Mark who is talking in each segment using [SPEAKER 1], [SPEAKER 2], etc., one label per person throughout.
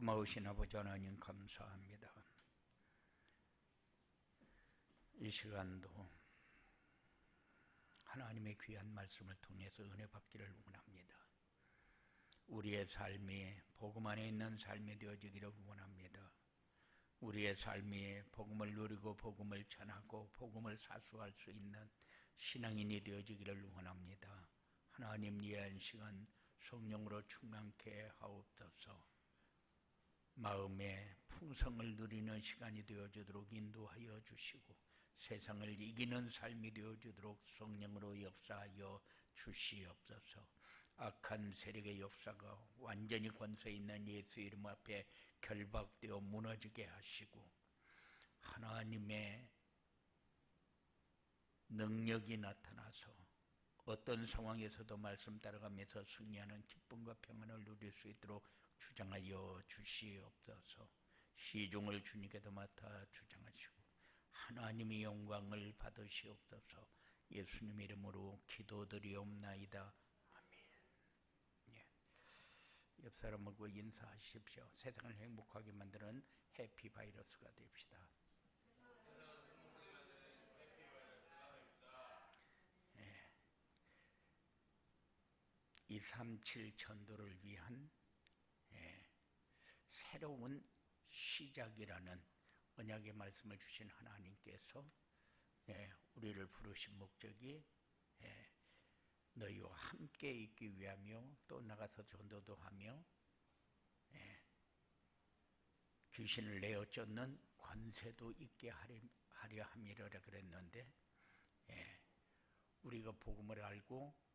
[SPEAKER 1] 고마우신 아버지 하나님 감사합니다. 이 시간도 하나님의 귀한 말씀을 통해서 은혜 받기를 원합니다. 우리의 삶이 복음 안에 있는 삶이 되어지기를 원합니다. 우리의 삶이 복음을 누리고 복음을 전하고 복음을 사수할 수 있는 신앙인이 되어지기를 원합니다. 하나님, 이한 시간 성령으로 충만케 하옵소서. 마음의 풍성을 누리는 시간이 되어지도록 인도하여 주시고 세상을 이기는 삶이 되어지도록 성령으로 역사하여 주시옵소서. 악한 세력의 역사가 완전히 권세 있는 예수 이름 앞에 결박되어 무너지게 하시고 하나님의 능력이 나타나서 어떤 상황에서도 말씀 따라가면서 승리하는 기쁨과 평안을 누릴 수 있도록 주장하여 주시옵소서. 시종을 주님께도 맡아 주장하시고 하나님의 영광을 받으시옵소서. 예수님 이름으로 기도드리옵나이다. 아멘. 예. 옆 사람하고 인사하십시오. 세상을 행복하게 만드는 해피바이러스가 됩시다. 237 전도를 위한 새로운 시작이라는 언약의 말씀을 주신 하나님께서 우리를 부르신 목적이 너희와 함께 있기 위하며 또 나가서 전도도 하며 귀신을 내어 쫓는 권세도 있게 하려 함이라 그랬는데 우리가 복음을 알고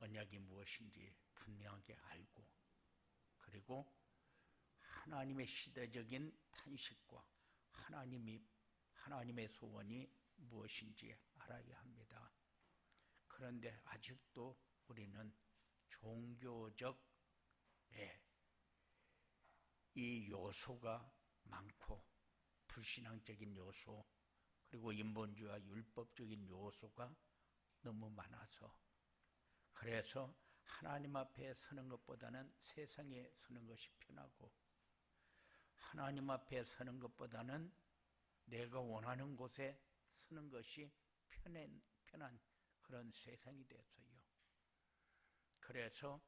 [SPEAKER 1] 언약이 무엇인지 분명하게 알고 그리고 하나님의 시대적인 탄식과 하나님의 소원이 무엇인지 알아야 합니다. 그런데 아직도 우리는 종교적 이 요소가 많고 불신앙적인 요소 그리고 인본주의와 율법적인 요소가 너무 많아서 그래서 하나님 앞에 서는 것보다는 세상에 서는 것이 편하고 하나님 앞에 서는 것보다는 내가 원하는 곳에 서는 것이 편한 그런 세상이 됐어요. 그래서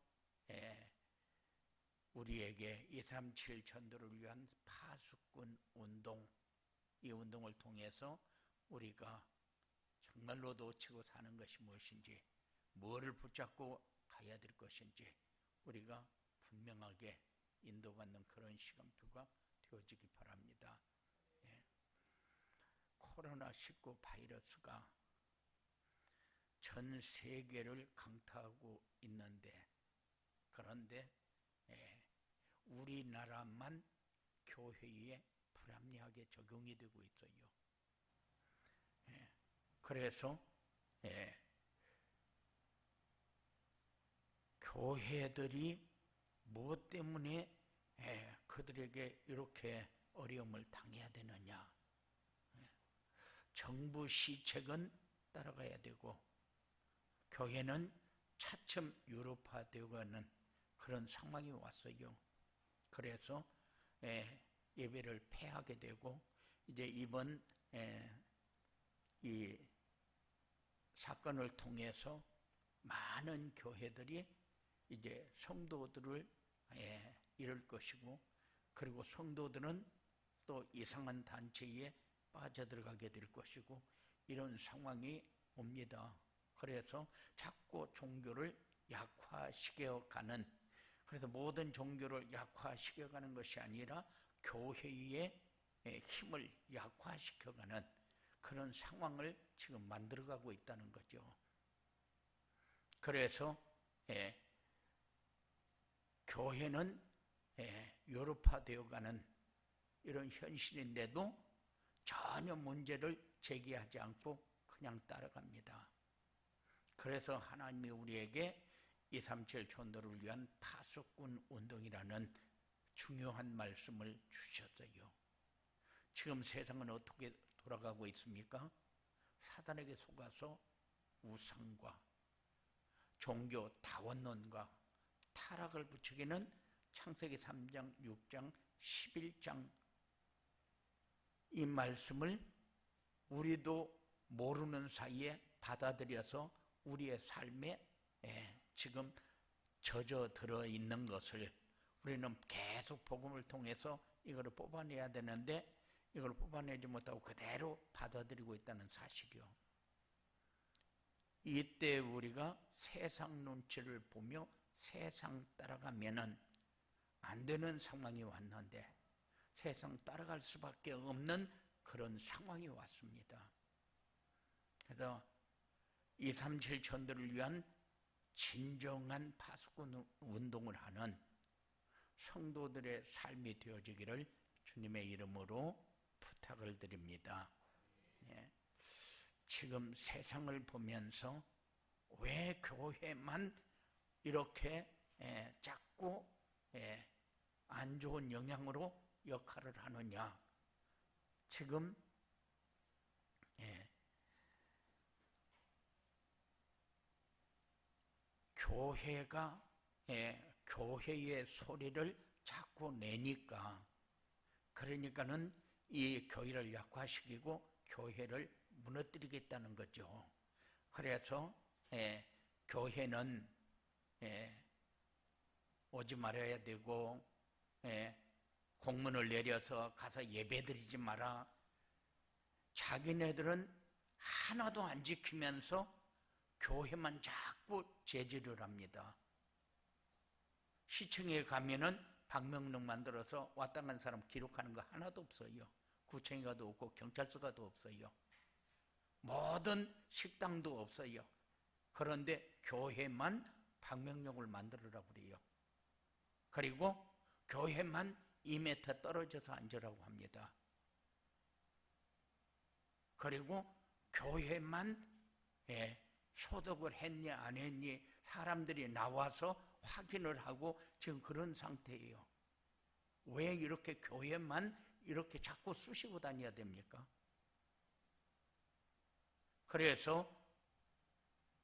[SPEAKER 1] 우리에게 237 전도를 위한 파수꾼 운동, 이 운동을 통해서 우리가 정말로 놓치고 사는 것이 무엇인지 뭐를 붙잡고 가야 될 것인지 우리가 분명하게 인도받는 그런 시간표가 되어지기 바랍니다. 코로나19 바이러스가 전 세계를 강타하고 있는데 그런데 우리나라만 교회에 불합리하게 적용이 되고 있어요. 그래서 교회들이 무엇 때문에 그들에게 이렇게 어려움을 당해야 되느냐. 정부 시책은 따라가야 되고 교회는 차츰 유럽화되어가는 그런 상황이 왔어요. 그래서 예배를 폐하게 되고 이제 이번 이 사건을 통해서 많은 교회들이 이제 성도들을 잃을 것이고 그리고 성도들은 또 이상한 단체에 빠져들어가게 될 것이고 이런 상황이 옵니다. 그래서 자꾸 종교를 약화시켜가는 그래서 모든 종교를 약화시켜가는 것이 아니라 교회의 힘을 약화시켜가는 그런 상황을 지금 만들어가고 있다는 거죠. 그래서 교회는 유럽화되어가는 이런 현실인데도 전혀 문제를 제기하지 않고 그냥 따라갑니다. 그래서 하나님이 우리에게 237 전도를 위한 파수꾼 운동이라는 중요한 말씀을 주셨어요. 지금 세상은 어떻게 돌아가고 있습니까? 사단에게 속아서 우상과 종교 다원론과 타락을 부추기는 창세기 3장, 6장, 11장 이 말씀을 우리도 모르는 사이에 받아들여서 우리의 삶에 지금 젖어들어 있는 것을 우리는 계속 복음을 통해서 이거를 뽑아내야 되는데 이걸 뽑아내지 못하고 그대로 받아들이고 있다는 사실이요. 이때 우리가 세상 눈치를 보며 세상 따라가면은 안 되는 상황이 왔는데 세상 따라갈 수밖에 없는 그런 상황이 왔습니다. 그래서 237 전도를 위한 진정한 파수꾼 운동을 하는 성도들의 삶이 되어지기를 주님의 이름으로 부탁을 드립니다. 지금 세상을 보면서 왜 교회만 이렇게 자꾸 안 좋은 영향으로 역할을 하느냐. 지금 교회가 교회의 소리를 자꾸 내니까 그러니까는 이 교회를 약화시키고 교회를 무너뜨리겠다는 거죠. 그래서 교회는 오지 말아야 되고 공문을 내려서 가서 예배드리지 마라. 자기네들은 하나도 안 지키면서 교회만 자꾸 제지를 합니다. 시청에 가면은 방명록 만들어서 왔다 간 사람 기록하는 거 하나도 없어요. 구청에 가도 없고 경찰서 가도 없어요. 모든 식당도 없어요. 그런데 교회만 방명록을 만들으라고 그래요. 그리고 교회만 2m 떨어져서 앉으라고 합니다. 그리고 교회만 소독을 했니 안 했니 사람들이 나와서 확인을 하고 지금 그런 상태예요. 왜 이렇게 교회만 이렇게 자꾸 쑤시고 다녀야 됩니까? 그래서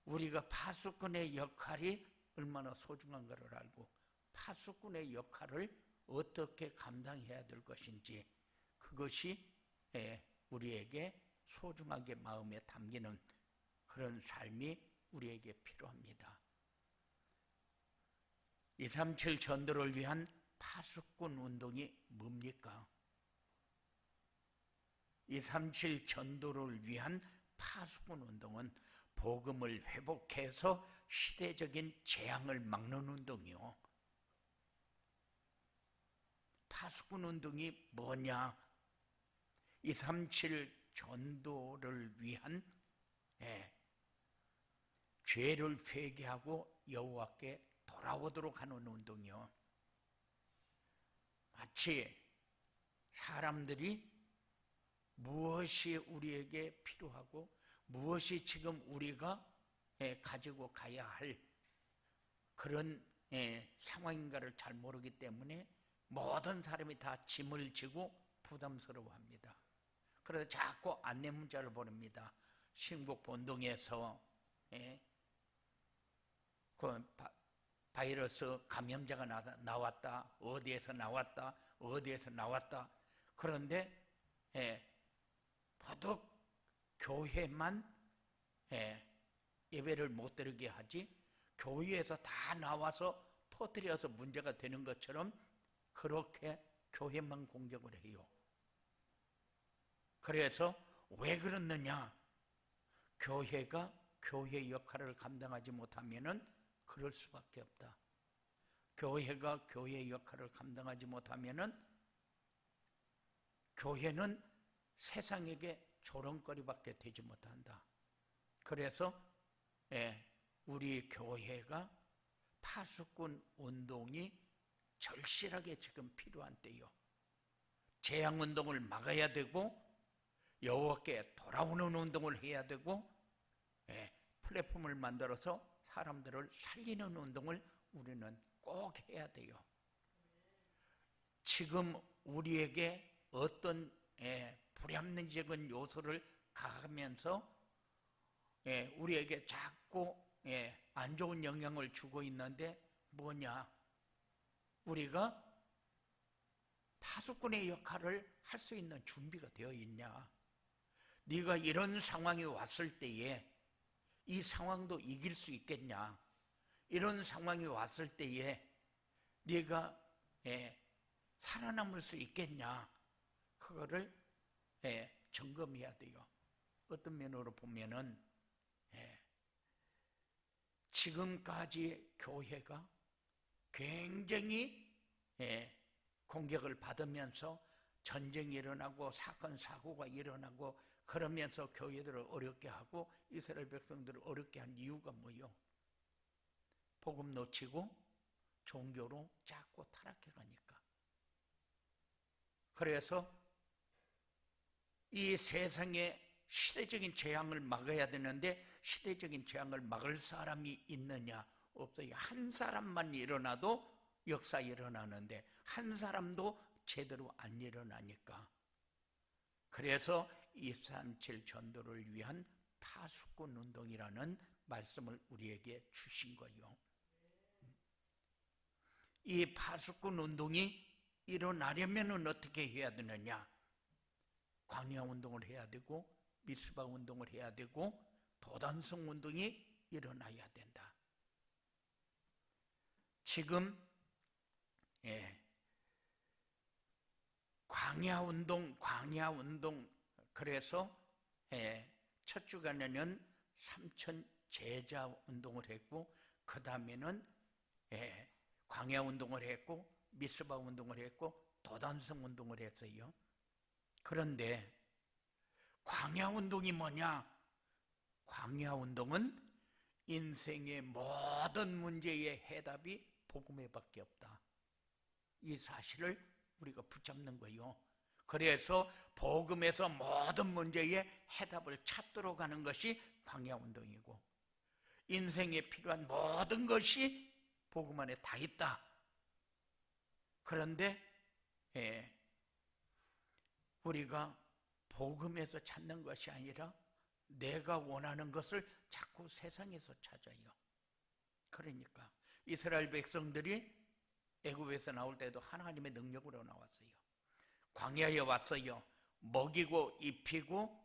[SPEAKER 1] 우리가 파수꾼의 역할이 얼마나 소중한 것을 알고 파수꾼의 역할을 어떻게 감당해야 될 것인지 그것이 우리에게 소중하게 마음에 담기는 그런 삶이 우리에게 필요합니다. 237 전도를 위한 파수꾼 운동이 뭡니까? 237 전도를 위한 파수꾼 운동은 복음을 회복해서 시대적인 재앙을 막는 운동이요. 파수꾼 운동이 뭐냐? 237 전도를 위한 죄를 회개하고 여호와께 돌아오도록 하는 운동이요. 마치 사람들이 무엇이 우리에게 필요하고 무엇이 지금 우리가 가지고 가야 할 그런 상황인가를 잘 모르기 때문에 모든 사람이 다 짐을 지고 부담스러워합니다. 그래서 자꾸 안내 문자를 보냅니다. 신국 본동에서 그 바이러스 감염자가 나왔다. 어디에서 나왔다. 어디에서 나왔다. 그런데 버덕 교회만 예배를 못 드리게 하지 교회에서 다 나와서 퍼뜨려서 문제가 되는 것처럼 그렇게 교회만 공격을 해요. 그래서 왜 그렇느냐? 교회가 교회의 역할을 감당하지 못하면은 그럴 수밖에 없다. 교회가 교회의 역할을 감당하지 못하면은 교회는 세상에게 조롱거리밖에 되지 못한다. 그래서 우리 교회가 파수꾼 운동이 절실하게 지금 필요한 때요. 재앙운동을 막아야 되고 여호와께 돌아오는 운동을 해야 되고 플랫폼을 만들어서 사람들을 살리는 운동을 우리는 꼭 해야 돼요. 지금 우리에게 어떤 불합리적인 요소를 가하면서 우리에게 자꾸 안 좋은 영향을 주고 있는데 뭐냐? 우리가 파수꾼의 역할을 할 수 있는 준비가 되어 있냐? 네가 이런 상황이 왔을 때에 이 상황도 이길 수 있겠냐? 이런 상황이 왔을 때에 네가 살아남을 수 있겠냐? 그거를 점검해야 돼요. 어떤 면으로 보면은 지금까지 교회가 굉장히 공격을 받으면서 전쟁이 일어나고 사건 사고가 일어나고 그러면서 교회들을 어렵게 하고 이스라엘 백성들을 어렵게 한 이유가 뭐예요? 복음 놓치고 종교로 자꾸 타락해 가니까. 그래서 이 세상의 시대적인 재앙을 막아야 되는데 시대적인 재앙을 막을 사람이 있느냐? 없어요. 한 사람만 일어나도 역사 일어나는데 한 사람도 제대로 안 일어나니까. 그래서 237 전도를 위한 파수꾼 운동이라는 말씀을 우리에게 주신 거예요. 이 파수꾼 운동이 일어나려면 어떻게 해야 되느냐? 광야 운동을 해야 되고 미스바 운동을 해야 되고 도단성 운동이 일어나야 된다. 지금 광야 운동 그래서 첫 주간에는 3천 제자 운동을 했고 그 다음에는 광야 운동을 했고 미스바 운동을 했고 도단성 운동을 했어요. 그런데 광야 운동이 뭐냐? 광야 운동은 인생의 모든 문제의 해답이 복음에 밖에 없다. 이 사실을 우리가 붙잡는 거예요. 그래서 복음에서 모든 문제의 해답을 찾도록 하는 것이 광야 운동이고 인생에 필요한 모든 것이 복음 안에 다 있다. 그런데 우리가 복음에서 찾는 것이 아니라 내가 원하는 것을 자꾸 세상에서 찾아요. 그러니까 이스라엘 백성들이 애굽에서 나올 때도 하나님의 능력으로 나왔어요. 광야에 왔어요. 먹이고 입히고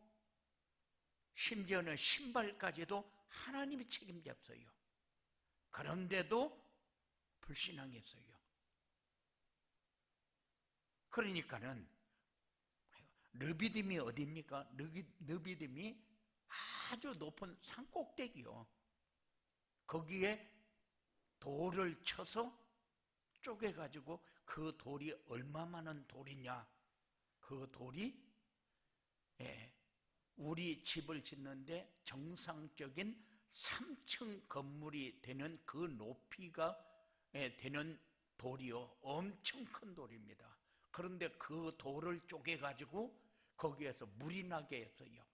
[SPEAKER 1] 심지어는 신발까지도 하나님이 책임졌어요. 그런데도 불신앙했어요. 그러니까는 르비딤이 어디입니까? 르비딤이 아주 높은 산꼭대기요. 거기에 돌을 쳐서 쪼개가지고 그 돌이 얼마만한 돌이냐? 그 돌이 우리 집을 짓는데 정상적인 3층 건물이 되는 그 높이가 되는 돌이요. 엄청 큰 돌입니다. 그런데 그 돌을 쪼개가지고 거기에서 물이 나게 했어요.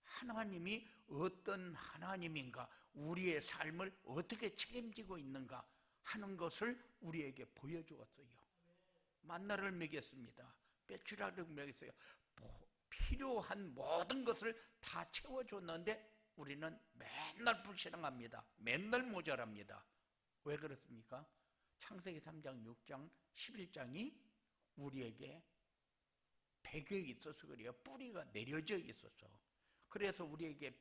[SPEAKER 1] 하나님이 어떤 하나님인가, 우리의 삶을 어떻게 책임지고 있는가 하는 것을 우리에게 보여주었어요. 만나를 먹였습니다. 배추라를 먹였어요. 필요한 모든 것을 다 채워줬는데 우리는 맨날 불신앙합니다. 맨날 모자랍니다. 왜 그렇습니까? 창세기 3장, 6장, 11장이 우리에게 배경에 있어서 그래요. 뿌리가 내려져 있어서. 그래서 우리에게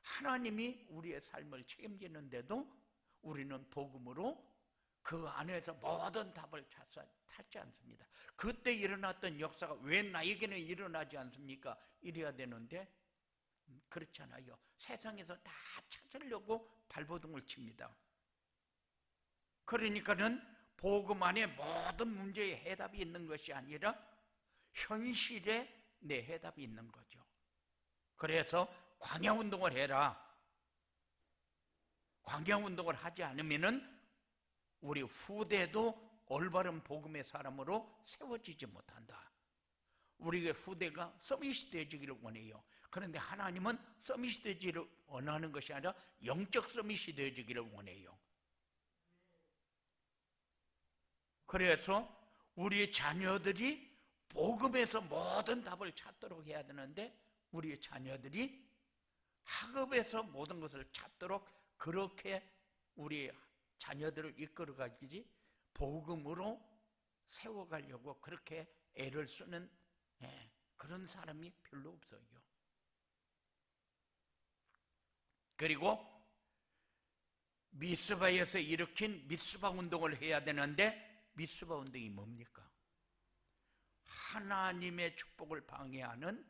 [SPEAKER 1] 하나님이 우리의 삶을 책임지는데도 우리는 복음으로 그 안에서 모든 답을 찾지 않습니다. 그때 일어났던 역사가 왜 나에게는 일어나지 않습니까? 이래야 되는데 그렇잖아요. 세상에서 다 찾으려고 발버둥을 칩니다. 그러니까는 복음 안에 모든 문제의 해답이 있는 것이 아니라 현실에 내 해답이 있는 거죠. 그래서 광야운동을 해라. 광야운동을 하지 않으면은 우리 후대도 올바른 복음의 사람으로 세워지지 못한다. 우리의 후대가 서밋이 되어지기를 원해요. 그런데 하나님은 서밋이 되어지기를 원하는 것이 아니라 영적 서밋이 되어지기를 원해요. 그래서 우리 자녀들이 복음에서 모든 답을 찾도록 해야 되는데 우리 자녀들이 학업에서 모든 것을 찾도록 그렇게 우리 자녀들을 이끌어가지 복음으로 세워가려고 그렇게 애를 쓰는 그런 사람이 별로 없어요. 그리고 미스바에서 일으킨 미스바 운동을 해야 되는데 미스바 운동이 뭡니까? 하나님의 축복을 방해하는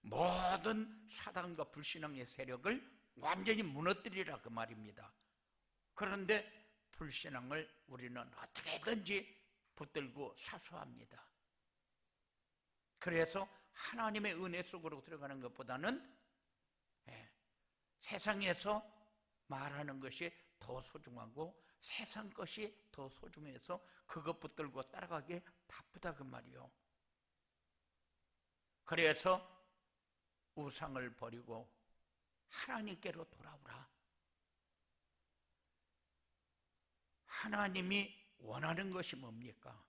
[SPEAKER 1] 모든 사단과 불신앙의 세력을 완전히 무너뜨리라 그 말입니다. 그런데 불신앙을 우리는 어떻게든지 붙들고 사수합니다. 그래서 하나님의 은혜 속으로 들어가는 것보다는 세상에서 말하는 것이 더 소중하고 세상 것이 더 소중해서 그것 붙들고 따라가기 바쁘다 그 말이요. 그래서 우상을 버리고 하나님께로 돌아오라. 하나님이 원하는 것이 뭡니까?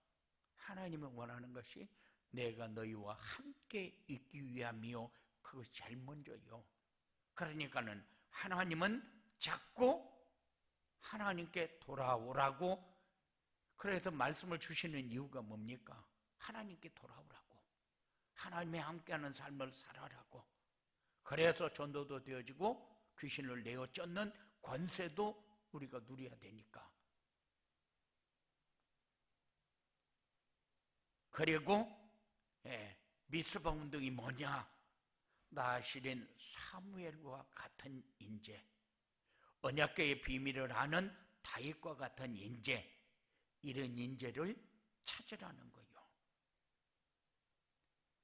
[SPEAKER 1] 하나님이 원하는 것이 내가 너희와 함께 있기 위함이요. 그것이 제일 먼저요. 그러니까는 하나님은 자꾸 하나님께 돌아오라고 그래서 말씀을 주시는 이유가 뭡니까? 하나님께 돌아오라고, 하나님이 함께하는 삶을 살아라고. 그래서 전도도 되어지고 귀신을 내어 쫓는 권세도 우리가 누려야 되니까. 그리고 미스바 운동이 뭐냐? 나실인 사무엘과 같은 인재, 언약궤의 비밀을 아는 다윗과 같은 인재, 이런 인재를 찾으라는 거예요.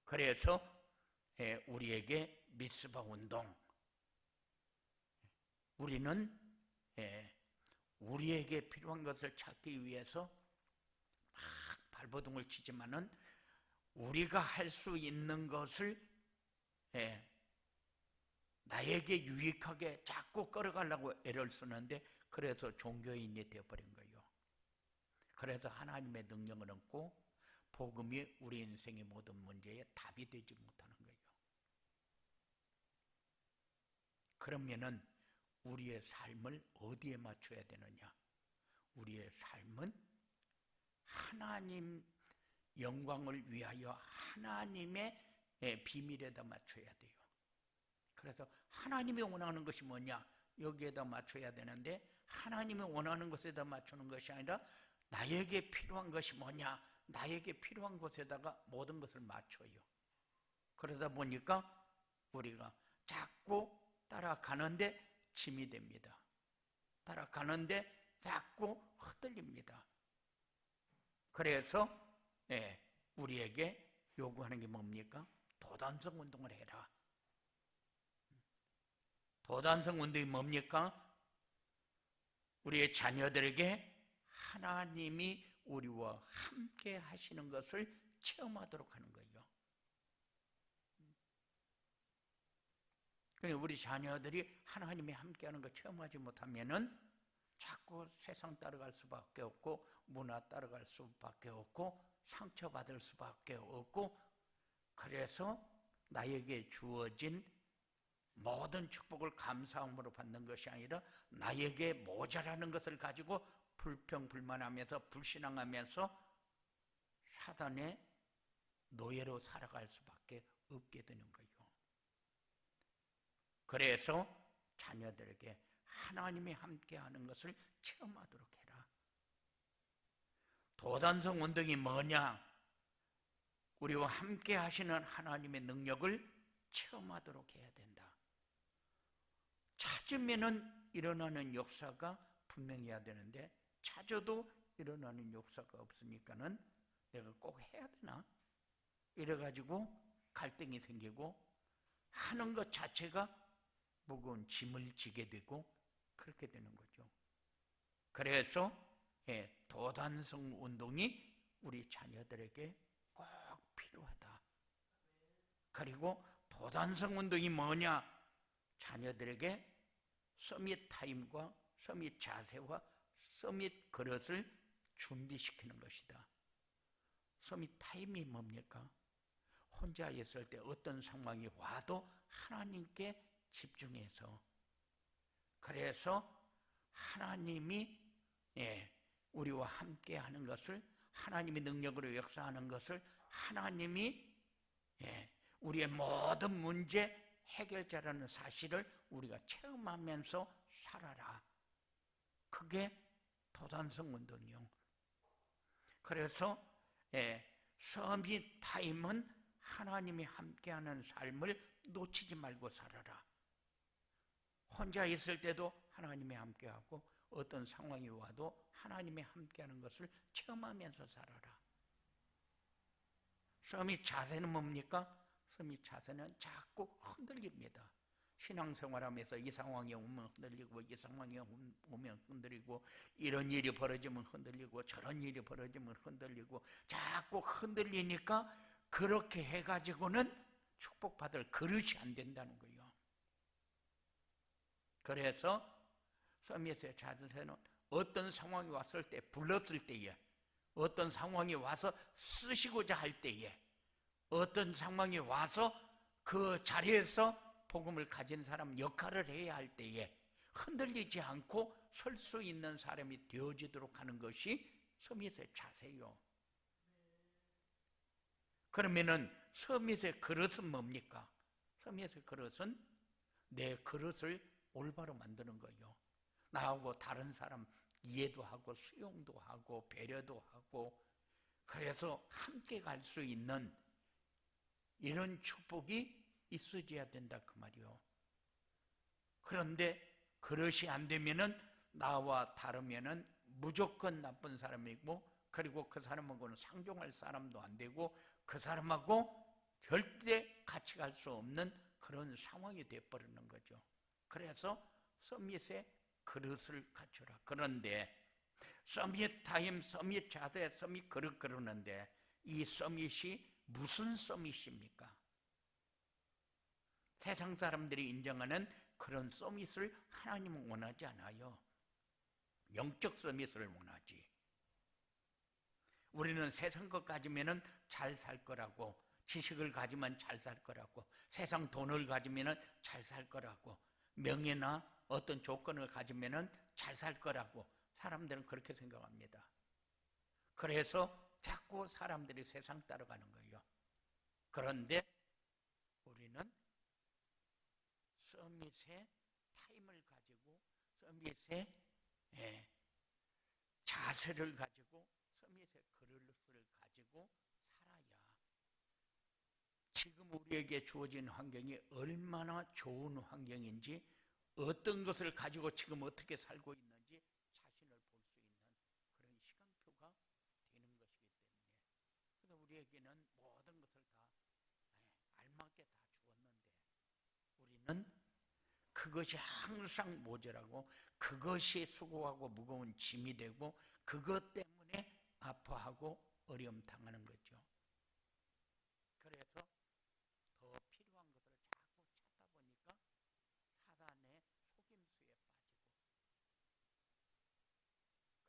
[SPEAKER 1] 그래서 우리에게 미스바 운동, 우리는 우리에게 필요한 것을 찾기 위해서 막 발버둥을 치지만은 우리가 할 수 있는 것을 나에게 유익하게 자꾸 끌어가려고 애를 쓰는데, 그래서 종교인이 되어버린 거예요. 그래서 하나님의 능력을 얻고 복음이 우리 인생의 모든 문제에 답이 되지 못하는 거예요. 그러면은 우리의 삶을 어디에 맞춰야 되느냐? 우리의 삶은 하나님 영광을 위하여 하나님의 비밀에다 맞춰야 돼요. 그래서 하나님이 원하는 것이 뭐냐? 여기에다 맞춰야 되는데, 하나님이 원하는 것에다 맞추는 것이 아니라 나에게 필요한 것이 뭐냐? 나에게 필요한 것에다가 모든 것을 맞춰요. 그러다 보니까 우리가 자꾸 따라가는데 짐이 됩니다. 따라가는데 자꾸 흔들립니다. 그래서 우리에게 요구하는 게 뭡니까? 도단성 운동을 해라. 도단성 운동이 뭡니까? 우리의 자녀들에게 하나님이 우리와 함께 하시는 것을 체험하도록 하는 거예요. 그러니까 우리 자녀들이 하나님이 함께하는 걸 체험하지 못하면은 자꾸 세상 따라갈 수밖에 없고, 문화 따라갈 수밖에 없고, 상처받을 수밖에 없고, 그래서 나에게 주어진 모든 축복을 감사함으로 받는 것이 아니라 나에게 모자라는 것을 가지고 불평불만하면서 불신앙하면서 사단의 노예로 살아갈 수밖에 없게 되는 거예요. 그래서 자녀들에게 하나님이 함께하는 것을 체험하도록 해라. 도단성 운동이 뭐냐? 우리와 함께 하시는 하나님의 능력을 체험하도록 해야 된다. 찾으면은 일어나는 역사가 분명해야 되는데, 찾아도 일어나는 역사가 없으니까는 내가 꼭 해야 되나? 이래가지고 갈등이 생기고 하는 것 자체가 무거운 짐을 지게 되고 그렇게 되는 거죠. 그래서 도단성 운동이 우리 자녀들에게 꼭 필요하다. 그리고 도단성 운동이 뭐냐? 자녀들에게 서밋 타임과 서밋 자세와 서밋 그릇을 준비시키는 것이다. 서밋 타임이 뭡니까? 혼자 있을 때 어떤 상황이 와도 하나님께 집중해서, 그래서 하나님이 우리와 함께 하는 것을, 하나님의 능력으로 역사하는 것을 하나님이 우리의 모든 문제 해결자라는 사실을 우리가 체험하면서 살아라. 그게 도단성 운동이요. 그래서 서밋 타임은 하나님이 함께하는 삶을 놓치지 말고 살아라. 혼자 있을 때도 하나님이 함께하고 어떤 상황이 와도 하나님이 함께하는 것을 체험하면서 살아라. 서밋 자세는 뭡니까? 서밋 자세는 자꾸 흔들립니다. 신앙생활하면서 이 상황이 오면 흔들리고, 이 상황이 오면 흔들리고, 이런 일이 벌어지면 흔들리고, 저런 일이 벌어지면 흔들리고, 자꾸 흔들리니까 그렇게 해가지고는 축복받을 그릇이 안 된다는 거예요. 그래서 서밋의 자세는 어떤 상황이 왔을 때, 불렀을 때에, 어떤 상황이 와서 쓰시고자 할 때에, 어떤 상황이 와서 그 자리에서 복음을 가진 사람 역할을 해야 할 때에 흔들리지 않고 설 수 있는 사람이 되어지도록 하는 것이 서밋의 자세요. 그러면은 서밋의 그릇은 뭡니까? 서밋의 그릇은 내 그릇을 올바로 만드는 거예요. 나하고 다른 사람 이해도 하고 수용도 하고 배려도 하고, 그래서 함께 갈 수 있는 이런 축복이 있어져야 된다 그 말이요. 그런데 그릇이 안 되면은 나와 다르면은 무조건 나쁜 사람이고, 그리고 그 사람하고는 상종할 사람도 안 되고, 그 사람하고 절대 같이 갈 수 없는 그런 상황이 되어버리는 거죠. 그래서 서밋의 그릇을 갖추라. 그런데 서밋 타임, 서밋 자세, 서밋 그릇 그러는데 이 서밋이 무슨 서밋입니까? 세상 사람들이 인정하는 그런 서밋을 하나님은 원하지 않아요. 영적 서밋을 원하지. 우리는 세상 것 가지면 잘 살 거라고, 지식을 가지면 잘 살 거라고, 세상 돈을 가지면 잘 살 거라고, 명예나 어떤 조건을 가지면 잘 살 거라고 사람들은 그렇게 생각합니다. 그래서 자꾸 사람들이 세상 따라가는 거예요. 그런데 우리는 서밋의 타임을 가지고, 서밋의 자세를 가지고, 서밋의 그릇을 가지고 살아야 지금 우리에게 주어진 환경이 얼마나 좋은 환경인지, 어떤 것을 가지고 지금 어떻게 살고 있는지 자신을 볼 수 있는 그런 시간표가 되는 것이기 때문에, 그래서 우리에게는 모든 것을 다 알맞게 다 주었는데 우리는 그것이 항상 모자라고, 그것이 수고하고 무거운 짐이 되고, 그것 때문에 아파하고 어려움 당하는 거죠. 그래서 더 필요한 것을 자꾸 찾다 보니까 사단의 속임수에 빠지고,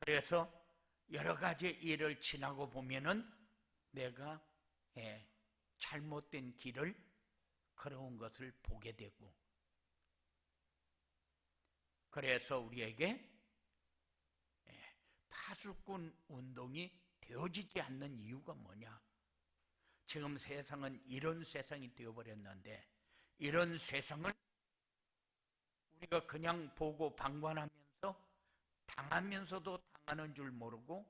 [SPEAKER 1] 그래서 여러 가지 일을 지나고 보면은 내가 잘못된 길을 걸어온 것을 보게 되고, 그래서 우리에게 파수꾼 운동이 되어지지 않는 이유가 뭐냐? 지금 세상은 이런 세상이 되어버렸는데, 이런 세상을 우리가 그냥 보고 방관하면서 당하면서도 당하는 줄 모르고,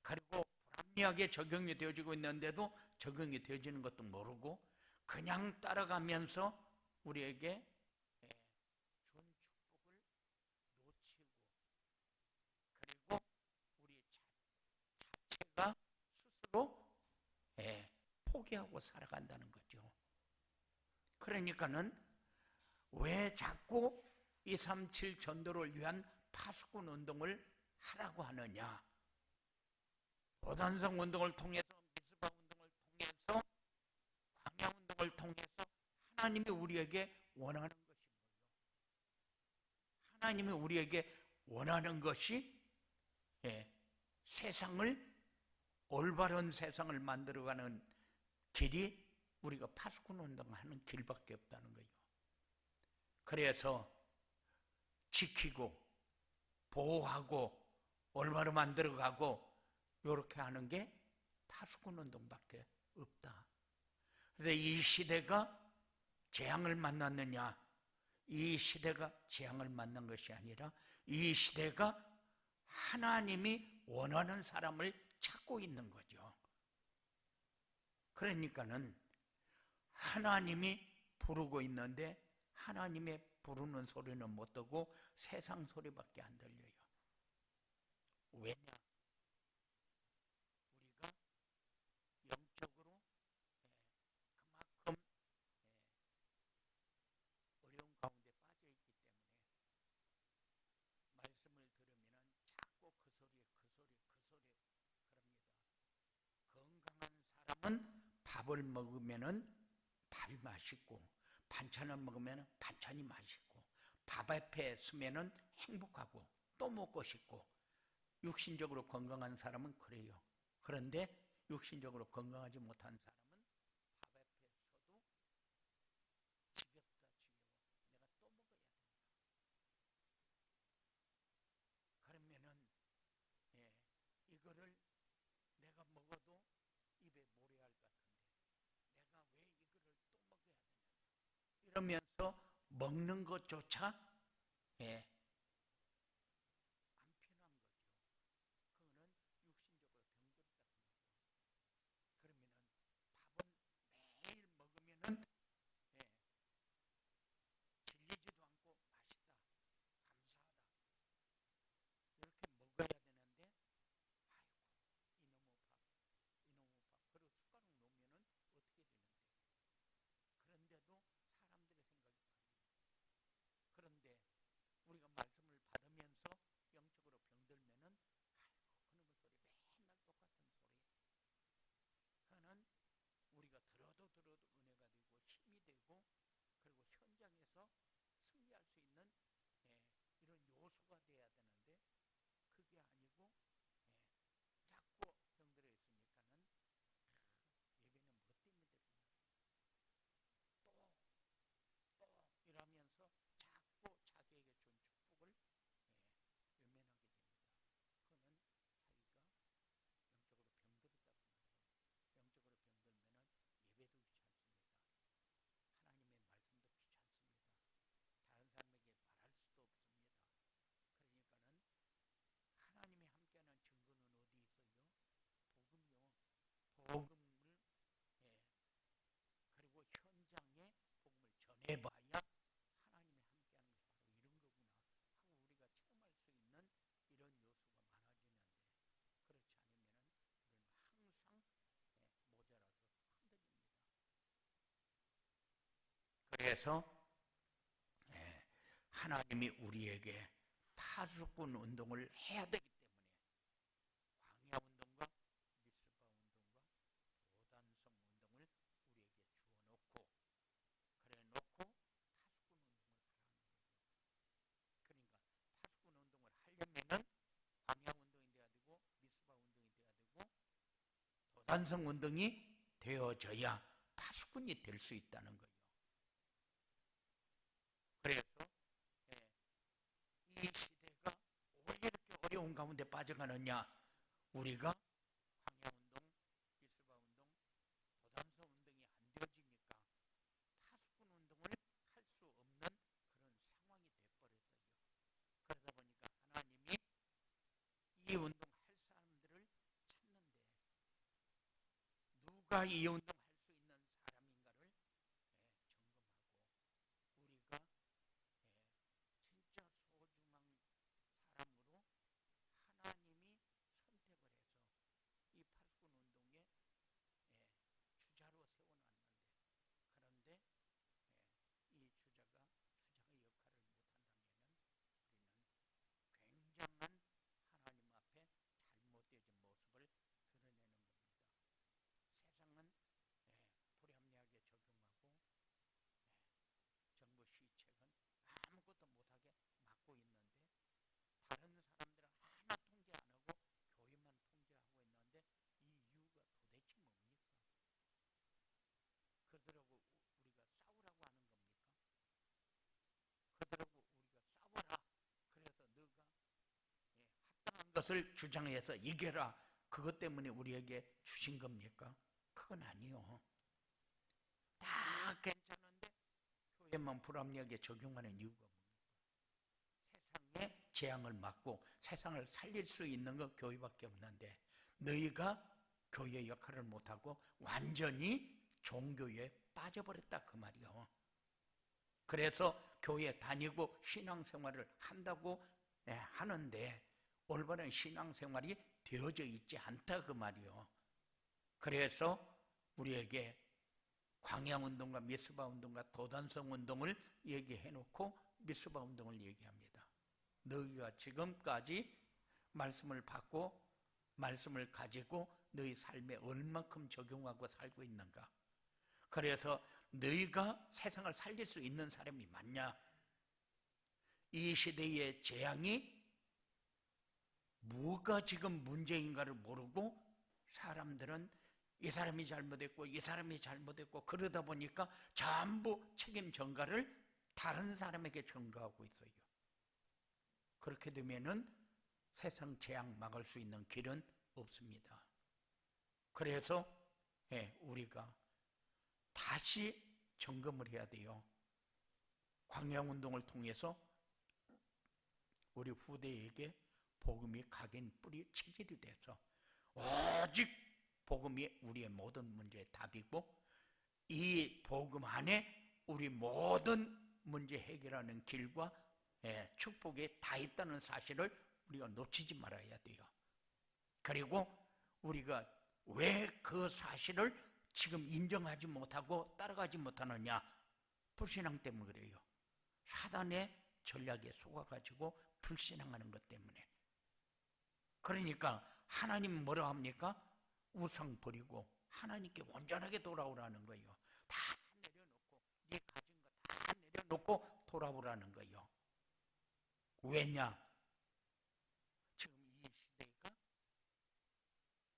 [SPEAKER 1] 그리고 불합리하게 적용이 되어지고 있는데도 적용이 되어지는 것도 모르고, 그냥 따라가면서 우리에게 준 축복을 놓치고, 그리고 우리 자체가 스스로 포기하고 살아간다는 거죠. 그러니까는 왜 자꾸 237 전도를 위한 파수꾼 운동을 하라고 하느냐? 도단성 운동을 통해서, 미스바 운동을 통해서, 광야 운동을 통해서 하나님이 우리에게 원하는 것이 뭐예요? 하나님이 우리에게 원하는 것이 세상을, 올바른 세상을 만들어가는 길이 우리가 파수꾼 운동하는 길밖에 없다는 거예요. 그래서 지키고 보호하고 올바로 만들어가고 이렇게 하는 게 파수꾼 운동밖에 없다. 그래서 이 시대가 재앙을 만났느냐? 이 시대가 재앙을 만난 것이 아니라 이 시대가 하나님이 원하는 사람을 찾고 있는 거죠. 그러니까는 하나님이 부르고 있는데 하나님의 부르는 소리는 못 듣고 세상 소리밖에 안 들려요. 왜냐? 우리가 영적으로 그만큼 어려운 가운데 빠져 있기 때문에 말씀을 들으면 자꾸 그 소리 그럽니다. 건강한 사람은 밥을 먹으면 밥이 맛있고 반찬을 먹으면 반찬이 맛있고 밥 앞에 서면 행복하고 또 먹고 싶고 육신적으로 건강한 사람은 그래요. 그런데 육신적으로 건강하지 못한 사람은 밥 앞에 서도 지겹다 내가 또 먹어야 된다. 그러면은 이거를 내가 먹어도 입에 모래알 같은데 내가 왜 이거를 또 먹어야 되느냐 이러면서 먹는 것조차 안 편한 거죠. 그거는 육신적으로 병들었다고 말이에요. 그러면은 밥은 매일 먹으면은 질리지도 않고 맛있다, 감사하다 이렇게 먹어야 되는데 아이고 이놈의 밥 그리고 숟가락 놓으면은 어떻게 되는데 그런데도 사람들의 생각이 그래요. 그런데 우리가 말씀을 받으면서 영적으로 병들면은 아이고 그놈의 소리 맨날 똑같은 소리 그거는 우리가 들어도 은혜가 되고 힘이 되고 그리고 현장에서 승리할 수 있는 이런 요소가 돼야 되는데 그게 아니고 자꾸 병들어 있으니까는 예배는 뭐 때문에 드리냐 또 이러면서 자꾸 자기에게 준 축복을 외면하게 됩니다. 그거는 자기가 영적으로 병들었다고 말이에요. 영적으로 병들면은 예배도 귀찮습니다. 하나님의 말씀도 귀찮습니다. 다른 사람에게 말할 수도 없습니다. 그러니까는 하나님이 함께하는 증거는 어디 있어요? 복음을 그리고 현장에 복음을 전해봐야 하나님이 함께하는 것이 바로 이런 거구나 하고 우리가 체험할 수 있는 이런 요소가 많아지는데 그렇지 않으면은 우리는 항상 모자라서 흔들립니다. 그래서 하나님이 우리에게 파수꾼 운동을 해야 되기 때문에 광야 운동과 미스바 운동과 도단성 운동을 우리에게 주어놓고 그래 놓고 파수꾼 운동을 하라는 거예요. 그러니까 파수꾼 운동을 하려면은 광야 운동이 돼야 되고 미스바 운동이 돼야 되고 도단성 운동이 되어져야 파수꾼이 될 수 있다는 거예요. 그래서 이 시대가 왜 이렇게 어려운 가운데 빠져가느냐 우리가 광야운동, 미스바운동, 도단서 운동이 안 되어지니까 파수꾼 운동을 할 수 없는 그런 상황이 돼버렸어요. 그러다 보니까 하나님이 이 운동할 사람들을 찾는데 누가 이 운동할 수 있는 사람인가를 점검하고 우리가 진짜 소중한 사람으로 하나님이 선택을 해서 이 파수꾼 운동에 주자로 세워놨는데 그런데 이 주자의 역할을 못한다면 우리는 굉장한 하나님 앞에 잘못된 모습을 드러내는 겁니다. 세상은 것을 주장해서 이겨라. 그것 때문에 우리에게 주신 겁니까? 그건 아니요. 다 괜찮은데 교회만 불합리하게 적용하는 이유가 뭡니까? 세상의 재앙을 막고 세상을 살릴 수 있는 건 교회밖에 없는데 너희가 교회 역할을 못하고 완전히 종교에 빠져버렸다 그 말이요. 그래서 교회 다니고 신앙생활을 한다고 하는데 올바른 신앙생활이 되어져 있지 않다 그 말이요. 그래서 우리에게 광야운동과 미스바운동과 도단성운동을 얘기해놓고 미스바운동을 얘기합니다. 너희가 지금까지 말씀을 받고 말씀을 가지고 너희 삶에 얼만큼 적용하고 살고 있는가. 그래서 너희가 세상을 살릴 수 있는 사람이 맞냐? 이 시대의 재앙이 뭐가 지금 문제인가를 모르고 사람들은 이 사람이 잘못했고 이 사람이 잘못했고 그러다 보니까 전부 책임 전가를 다른 사람에게 전가하고 있어요. 그렇게 되면은 세상 재앙 막을 수 있는 길은 없습니다. 그래서 우리가 다시 점검을 해야 돼요. 광야운동을 통해서 우리 후대에게 복음이 각인 뿌리 체질이 돼서 오직 복음이 우리의 모든 문제의 답이고 이 복음 안에 우리 모든 문제 해결하는 길과 축복이 다 있다는 사실을 우리가 놓치지 말아야 돼요. 그리고 우리가 왜 그 사실을 지금 인정하지 못하고 따라가지 못하느냐? 불신앙 때문에 그래요. 사단의 전략에 속아가지고 불신앙하는 것 때문에. 그러니까 하나님 뭐라 합니까? 우상 버리고 하나님께 온전하게 돌아오라는 거예요. 다 내려놓고 네 가진 거 다 내려놓고 돌아오라는 거예요. 왜냐? 지금 이 시대가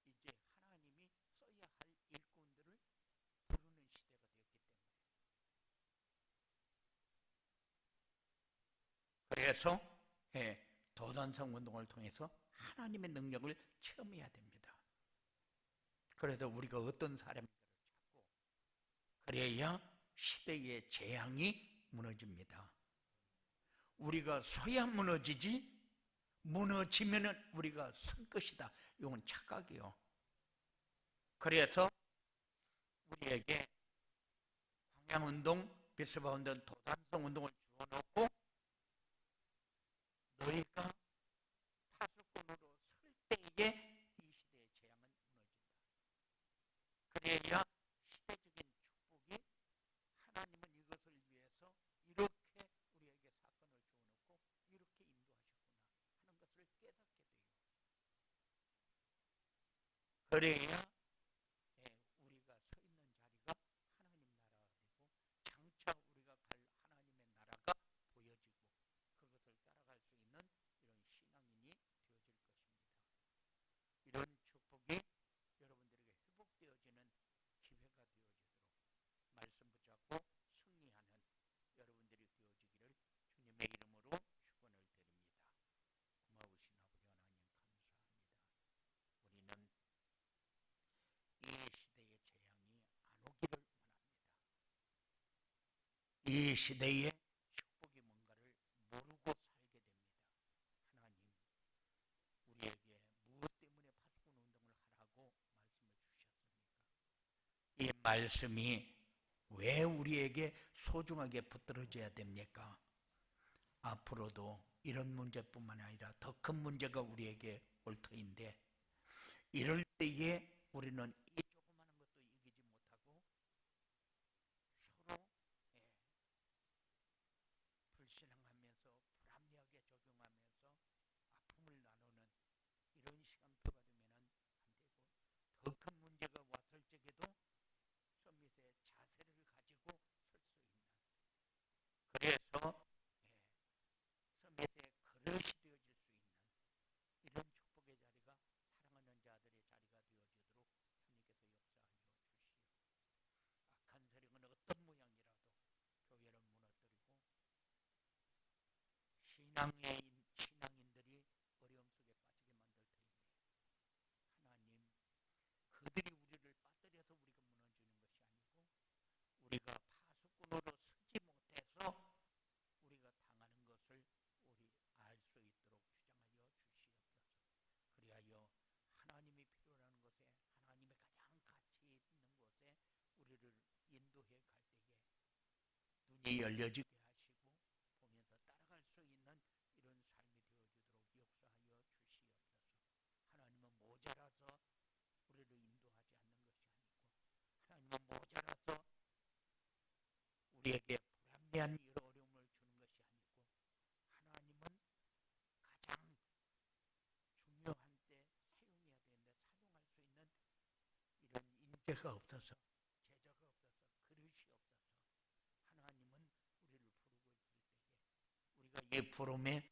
[SPEAKER 1] 이제 하나님이 써야 할 일꾼들을 부르는 시대가 되었기 때문에. 그래서 도단성 운동을 통해서 하나님의 능력을 체험해야 됩니다. 그래서 우리가 어떤 사람인가를 찾고 그래야 시대의 재앙이 무너집니다. 우리가 서야 무너지지 무너지면 우리가 선 것이다. 이건 착각이요. 그래서 우리에게 광야운동, 미스바운동, 도단성 운동을 주어놓고 너희가 파수꾼으로 설 때에 이 시대의 재앙은 무너진다. 그래야 시대적인 축복이 하나님은 이것을 위해서 이렇게 우리에게 사건을 주어놓고 이렇게 인도하셨구나 하는 것을 깨닫게 돼요. 그래야 우리가 서 있는 자리가 하나님 나라가 되고 장차 우리가 갈 하나님의 나라가 보여지고 그것을 따라갈 수 있는 이런 신앙인이 되어질 것입니다. 이런 축복이 여러분들에게 회복되어지는 기회가 되어지도록 말씀 붙잡고 승리하는 여러분들이 되어지기를 주님의 이름으로 축원을 드립니다. 고마우신 아버지 하나님 감사합니다. 우리는 이 시대의 재앙이 안 오기를 원합니다. 이 시대에 축복이 뭔가를 모르고 살게 됩니다. 하나님, 우리에게 무엇 때문에 파수꾼 운동을 하라고 말씀을 주셨습니까? 이 말씀이 왜 우리에게 소중하게 붙들어져야 됩니까? 앞으로도 이런 문제뿐만 아니라 더 큰 문제가 우리에게 올 터인데 이럴 때에 우리는 이 조그마한 것도 이기지 못하고 서로 불신앙하면서 불합리하게 적용하면서 아픔을 나누는 이런 시간표가 되면 안 되고 더 큰 문제가 왔을 적에도 서밋의 자세를 가지고 설 수 있는 그래서 서밋의 그릇이 되어질 수 있는 이런 축복의 자리가 사랑하는 자들의 자리가 되어지도록 주님께서 역사하여 주시옵소서. 악한 세력은 어떤 모양이라도 교회를 무너뜨리고 신앙인들이 어려움 속에 빠지게 만들고 눈이 열려지게 하시고 보면서 따라갈 수 있는 이런 삶이 되어주도록 역사하여 주시옵소서. 하나님은 모자라서 우리를 인도하지 않는 것이 아니고, 하나님은 모자라서 우리에게 불합리한 이런 어려움을 주는 것이 아니고, 하나님은 가장 중요한 때 사용해야 되는데 사용할 수 있는 이런 인재가 없어서, 제자가 없어서, 그릇이 없어서 하나님은 우리를 부르고 있을 때에 우리가 이 부름에